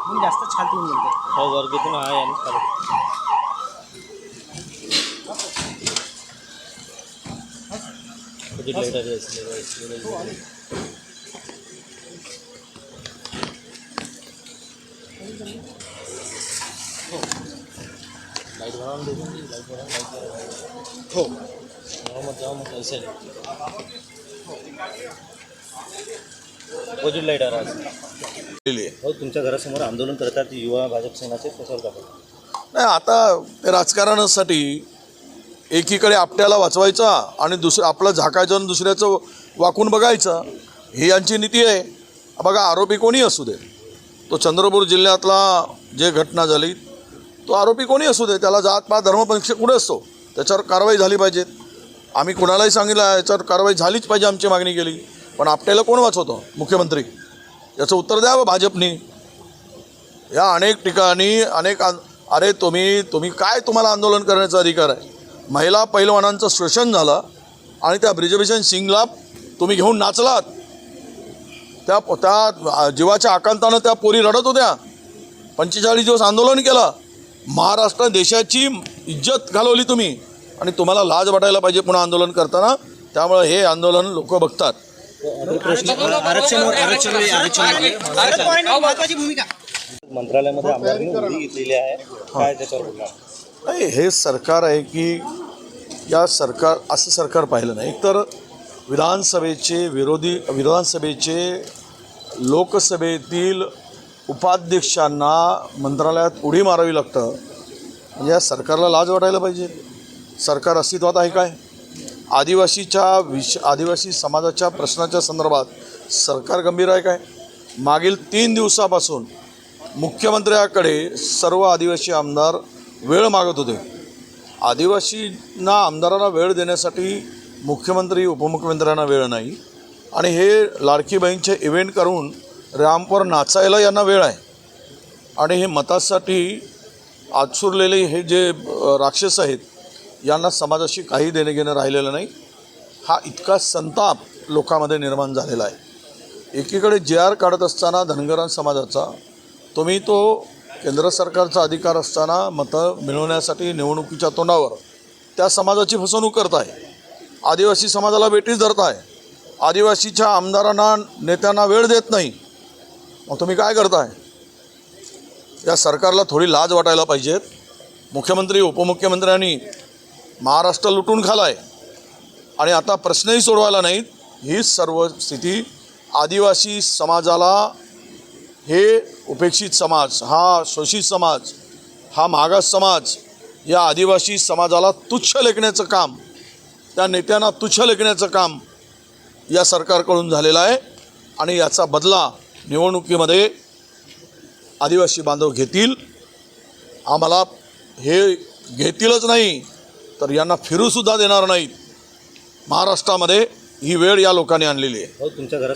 म्हणून जास्त छालती होऊन गेले. हो वर्गीतून आहे आणि चालू लाईट बनवून देतो लाईट बनवून हो मग ऐसे अपोजिट लाईट आज हो तुमच्या घरासमोर आंदोलन करतात युवा भाजप सेनाचे कशावर करतात. नाही आता ते राजकारणासाठी एकीकडे आपट्याला वाचवायचा आणि आपलं झाकायचं आणि दुसऱ्याचं वाकून बघायचं ही यांची नीती आहे. बघा आरोपी कोणी असू दे, तो चंद्रपूर जिल्ह्यातला जे घटना झाली तो आरोपी कोणी असू दे, त्याला जात पात धर्मपक्ष कुठे असतो त्याच्यावर कारवाई झाली पाहिजे. आम्ही कुणालाही सांगितलं याच्यावर कारवाई झालीच पाहिजे, आमची मागणी केली. पण आपट्याला कोण वाचवतो? मुख्यमंत्री. याचं उत्तर द्यावं भाजपनी. या अनेक ठिकाणी अरे तुम्ही काय तुम्हाला आंदोलन करण्याचा अधिकार आहे? महिला पैलवानांचं शोषण झालं आणि त्या ब्रिजभूषण सिंगला तुम्ही घेऊन नाचलात. त्या जीवाच्या आकांतानं त्या पोरी रडत होत्या. 45 दिवस आंदोलन केलं. महाराष्ट्र देशाची इज्जत घालवली तुम्ही आणि तुम्हाला लाज वाटायला पाहिजे पुन्हा आंदोलन करताना. त्यामुळे हे आंदोलन लोक बघतात. महत्वाची भूमिका मंत्रालयामध्ये आमदारांनी उडी घेतलेली आहे, काय त्याच्यावर बोलणार? नाही, हे सरकार आहे की या सरकार असं सरकार पाहिलं नाही तर विधानसभेचे लोकसभेतील उपाध्यक्षांना मंत्रालयात उडी मारावी लागतं. म्हणजे या सरकारला लाज वाटायला पाहिजे. सरकार अस्तित्वात आहे काय? आदिवासी समाजाच्या प्रश्नाच्या संदर्भात सरकार गंभीर आहे काय? मागील 3 दिवसापासून मुख्यमंत्र्याकडे सर्व आदिवासी आमदार वेळ मागत होते. आमदारांना वेळ देण्यासाठी मुख्यमंत्री उपमुख्यमंत्र्यांना वेळ नाही आणि हे लाडकी बहीणचे इव्हेंट करून रॅम्पवर नाचायला यांना वेळ आहे. आणि हे मतासाठी आचुरलेले हे जे राक्षस आहेत यांना समाजाशी काही देणं घेणं राहिलेलं नाही. हा इतका संताप लोकांमध्ये निर्माण झालेला आहे. एकीकडे JR काढत असताना धनगरां समाजाचा तुम्ही तो केंद्र सरकारचा अधिकार असताना मतं मिळवण्यासाठी निवडणुकीच्या तोंडावर त्या समाजाची फसवणूक करताय. आदिवासी समाजाला वेठीस धरताय. आदिवासीच्या आमदारांना नेत्यांना वेळ देत नाही. मग तुम्ही काय करताय? या सरकारला थोडी लाज वाटायला पाहिजेत. मुख्यमंत्री उपमुख्यमंत्र्यांनी महाराष्ट्र लुटून खालाय आणि आता प्रश्नही सोडवायला नाहीत. ही सर्व स्थिती आदिवासी समाजाला, हे उपेक्षित समाज, हा शोषित समाज, हा मागास समाज, या आदिवासी समाजाला तुच्छ लेखण्याचं काम, त्या नेत्यांना तुच्छ लेखण्याचं काम या सरकारकडून झालेलं आहे. आणि याचा बदला निवडणुकीमध्ये आदिवासी बांधव घेतील. आम्हाला हे घेतीलच नाही तर यांना फिरूसुद्धा देणार नाहीत. महाराष्ट्रामध्ये ही वेळ या लोकांनी आणलेली आहे. हो तुमच्या घरात